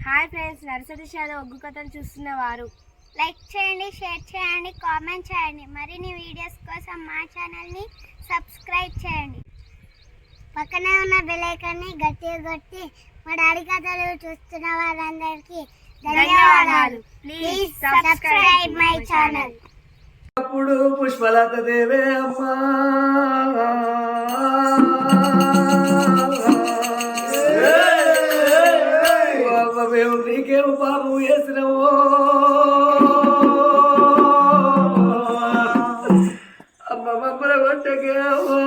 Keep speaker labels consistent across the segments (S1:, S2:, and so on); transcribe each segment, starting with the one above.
S1: Hi friends, nursery shallow ఒగ్గు కథలు చూస్తున్నవారు
S2: like చేయండి, share చేయండి, కామెంట్ చేయండి. మరిన్ని వీడియోస్ కోసం మా ఛానల్ని సబ్స్క్రైబ్ చేయండి. పక్కనే ఉన్న బెల్ ఐకాన్ని గట్టిగా కొట్టి మా డాడీ కథలు చూస్తున్న వారందరికీ ధన్యవాదాలు. Please subscribe my channel.
S3: అప్పుడు పుష్పలత దేవే అమ్మా మేము నీకేమో పాపం వేసినవో అమ్మ మమ్మల కొట్టకేమో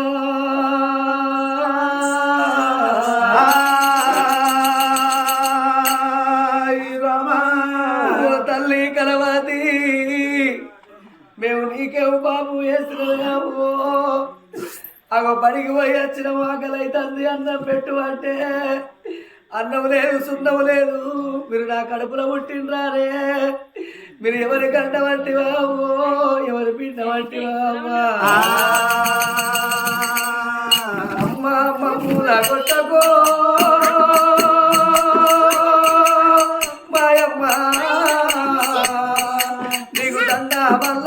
S3: తల్లి కలవాతి మేము నీకేమో పాపం వేసినాము అగో పనికి పోయి వచ్చినాము ఆకలైతుంది అన్నం పెట్టు అంటే అన్నం లేదు సున్నం లేదు మీరు నా కడుపులో పుట్టినరారే మీరు ఎవరి గంట వంటివామో ఎవరి పిండ వంటివామా అమ్మ మమ్ముల కొట్టకో మాయమ్మ నీకు దండ వల్ల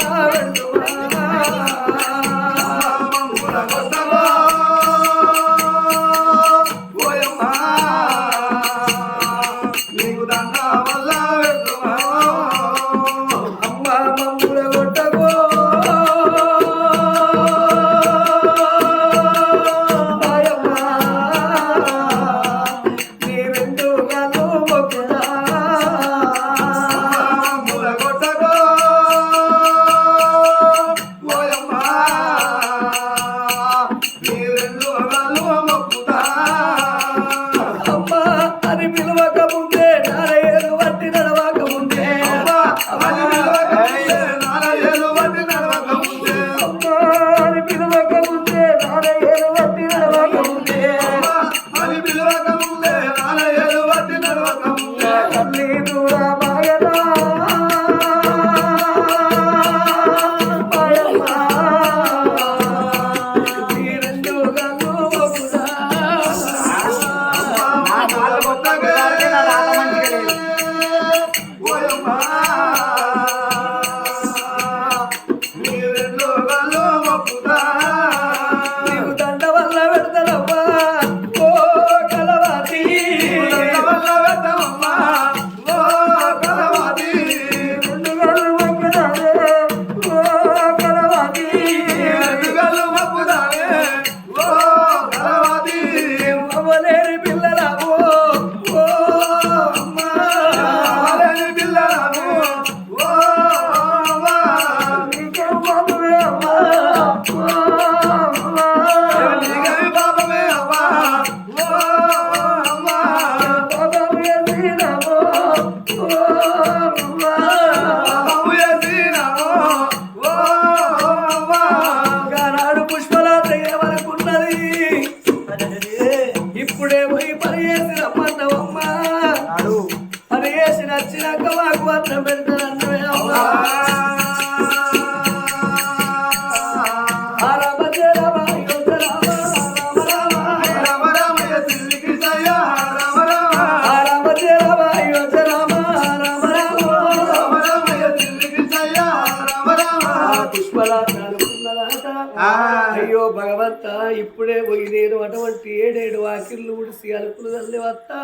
S3: అయ్యో భగవంత ఇప్పుడే పోయి నేను అటువంటి 7 వాకిళ్ళు ఉడిసి అలుపులు తల్లి వస్తా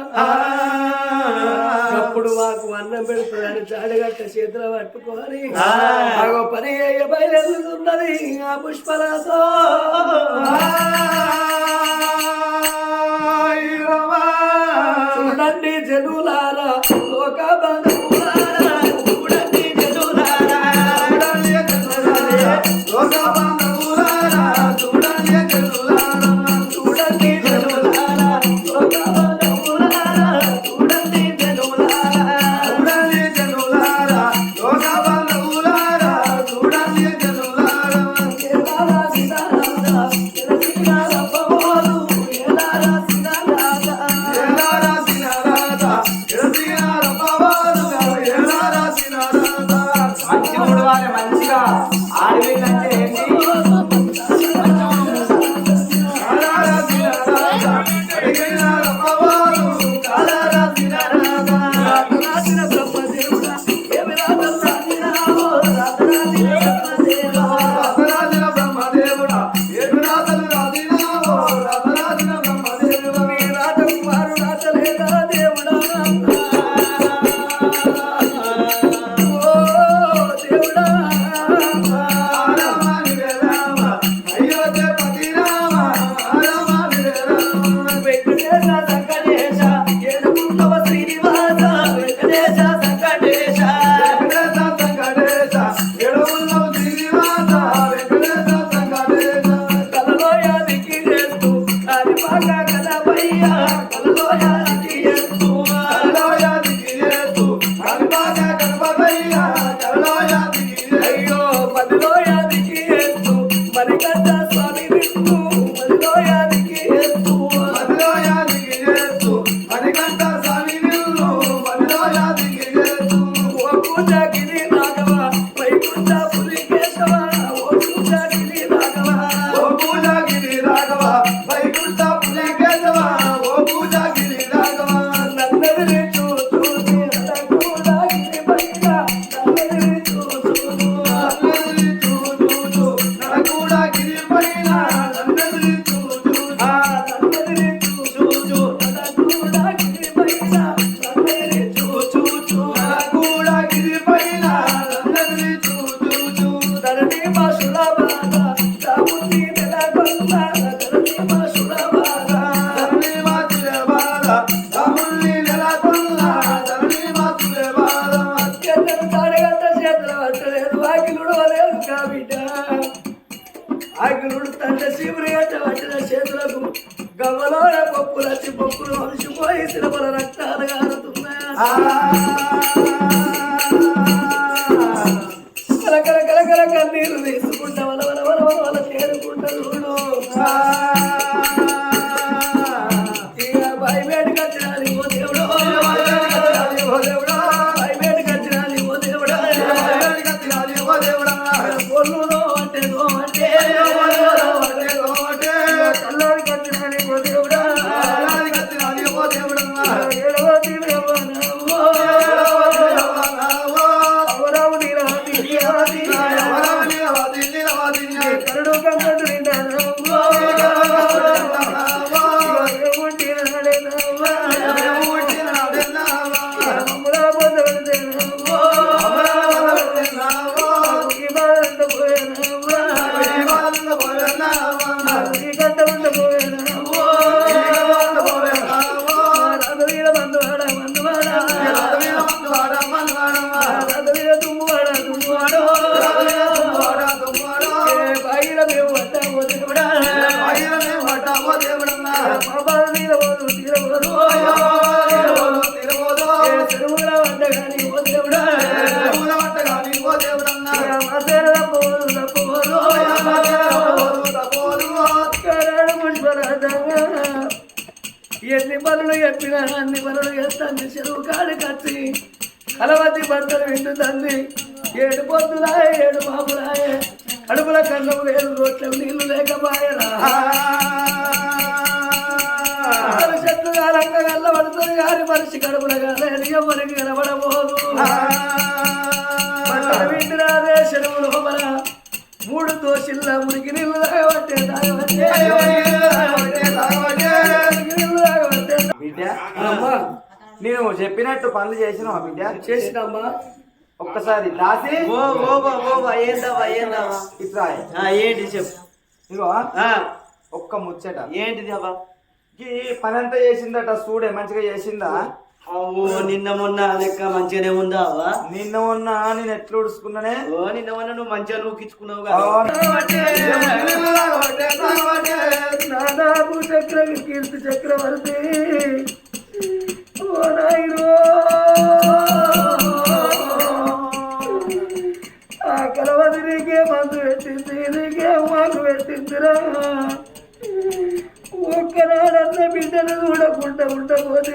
S3: అప్పుడు మాకు అన్నం పెడుతుందని చాడగట్ట చేతులు పట్టుకొని అగో పని బయలుతున్నది ఆ పుష్పలతో చూడండి జనులారా లోక బంధువులారా చూడండి జనులారా లోక బంధువులారా చూడండి జనులారా చూడండి జనులారా లోక బంధువులారా చూడండి జనులారా చూడండి జనులారా లోక బంధువులారా చూడండి జనులారా కేలారా సీతారామ కేలారా పవోలు కేలారా సీతారామ కేలారా సీతారామ కేలారా పవోలు కేలారా సీతారామ మంచిగుడు వారే మంచిగా ఆడవేలంటే ఏంటి కేలారా సీతారామ కేలారా పవోలు కేలారా సీతారామ శిలపల రక్తాలు గారుతున్నాయి కలకల కలకల కన్నీరు తీసుకుంటా వల వల వల వల వల చేరుకుంటారు ఇక బయటకు వచ్చినాలి ఓ దేవుడు బయటకు వచ్చినాలి ఓ దేవుడా పొల్లులో అంటే కల్లోడికి వచ్చినాలి ఓ దేవుడా ఏడవ కరుడు కంకడు ఎన్ని పనులు చెప్పినా అన్ని పనులు చేస్తాను చెరువు కాడు కచ్చి కలవతి పంటలు వింటుందండి ఏడు పొద్దులాయ ఏడు బాబులాయ కడుపుల కన్నం లేదు రోడ్లు నీళ్లు లేకపోయరా చెట్లు కాలంక కళ్ళ పడుతుంది కానీ మనిషి కడుపుల కాలేదు ఎవరికి కనబడబోదు వింటున్నాదే చెరువు లోపల మూడు దోషిల్లా మురికి నీళ్లు తాగబట్టే
S4: బిడ్డ నేను చెప్పినట్టు పనులు చేసినా బిడ్డ
S3: చేసినమ్మా
S4: ఒక్కసారి దాసి ఇట్లా
S5: ఏంటి చెప్పు
S4: ఇగో ఒక్క ముచ్చట
S5: ఏంటిది అబ్బా
S4: ఈ పని అంతా చేసిందట చూడే మంచిగా చేసిందా
S5: ఓ నిన్న మొన్న లెక్క మంచిగానే ఉందా అవ్వా
S4: నిన్న మొన్న నేను ఎట్లా ఉడుచుకున్నానే
S5: ఓ నిన్న మొన్న నువ్వు మంచిగా నూకించుకున్నావు
S3: నాదాపు చక్ర కీర్తి చక్రవర్తి ఓ నాయనో ఆ కలవది నీకే మందు పెట్టింది నీకే మాకు పెట్టిందిరా ఒక్కనాడన్న బిడ్డను చూడకుండా ఉండబోదు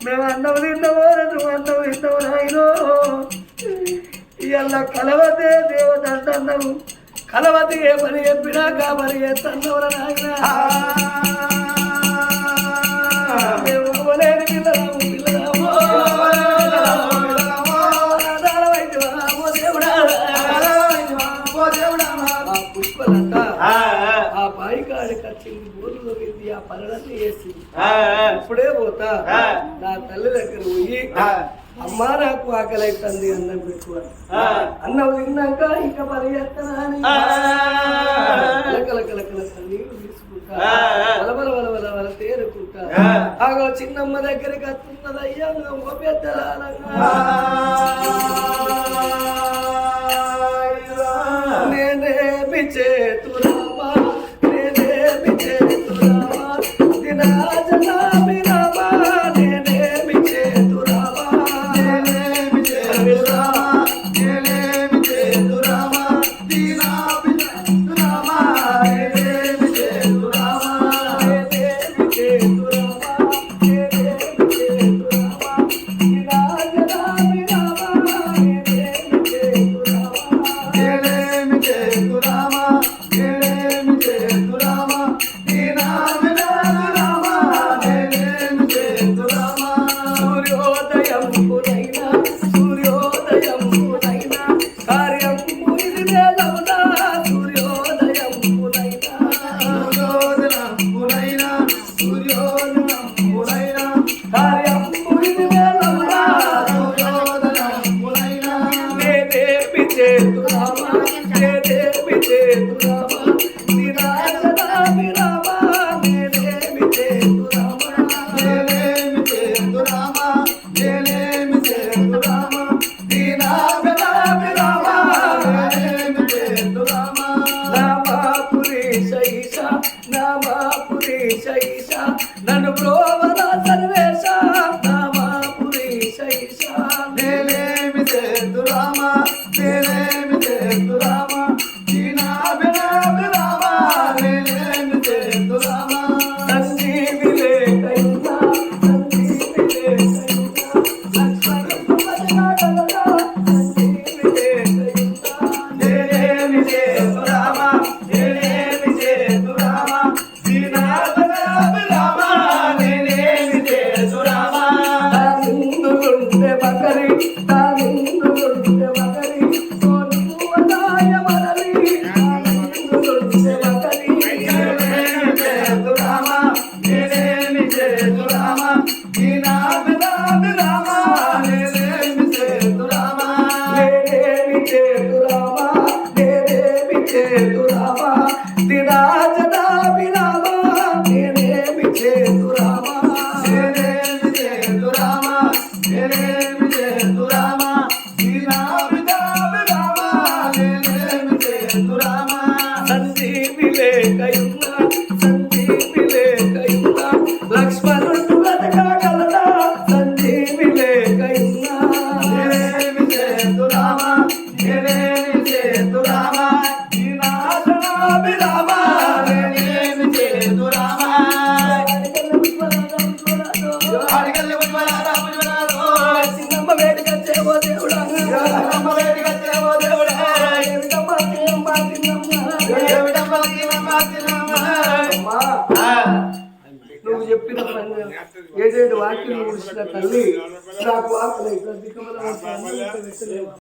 S3: మేము అన్నం తిన్నావో నువ్వు అన్నం తిన్నావు నాయనో ఇవాళ కలవతే దేవత అంటున్నావు కలవతి ఏ పని చెప్పినా కా పని చేస్తున్నావురా నాయన మేము అవ్వలేని పిల్లరాము పిల్లరాము పుష్పలంట ఆ బాయికాడి కచ్చింది బోర్లు వెళ్ళి ఆ పనులన్నీ వేసింది ఇప్పుడే పోతా నా తల్లి దగ్గర పోయి అమ్మా నాకు ఆకలి అవుతుంది అన్నం పెట్టుకోవాలి అన్నం తిన్నాక ఇంకా పని చేస్తానా అని కలకల నీళ్ళు తీసుకుంటా వలవల వలవల వల తేరుకుంటా ఆగో చిన్నమ్మ దగ్గరికి వస్తున్నది అయ్యా ఓ పెద్దలాలంగా నేనేమి చేతురామా నేనేమి చేతురామా దినాజనామి రామా నేనేమి చేతురామా నేనేమి చేతురామా నేనేమి చేతురామా దినాజనామి రామా నేనేమి చేతురామా నేనేమి చేతురామా నేనేమి చేతురామా దినాజనామి రామా నేనేమి చేతురామా తానిందులుంటే మగరి సోని పువ్వదాయ మరలి తానిందులుంటే మగరి
S4: నేనేమి చేతు రామ నేనేమి చేతు రామ ఈ నాది నాది రామ నేనేమి చేతు రామ
S3: నేనేమి చేతు రామ నేనేమి చేతు రామ దినాజనాభి రామ నేనేమి చేతు రామ
S4: నేనేమి చేతు రామ నేనేమి చేతు రామ ఈ నాది నాది రామ నేనేమి చేతు రామ
S3: సంజీవి లేకయున్నా సంజీవి లేకయున్నా లక్ష్మణుడు బతకగలడా సంజీవి లేకయున్నా
S4: నేనేమి చేతు రామ నేనేమి చేతు రామ ఈ నాశనాభి రామ నేనేమి చేతు రామ అడిగల్లి పుష్పరాజు
S3: చిన్నమ్మ వేడిగా చేవో దేవుడా
S4: అమ్మ వేడిగా చేవో దేవుడా
S3: ఏమిటమ్మా తీయమ్మా చిన్నమ్మ
S4: ఏమిటమ్మ తీయమ్మ తినమ్మ
S3: అమ్మా నువ్వు చెప్పిన పని 7 వాక్యం చూసిన తల్లి నాకు ఆకలి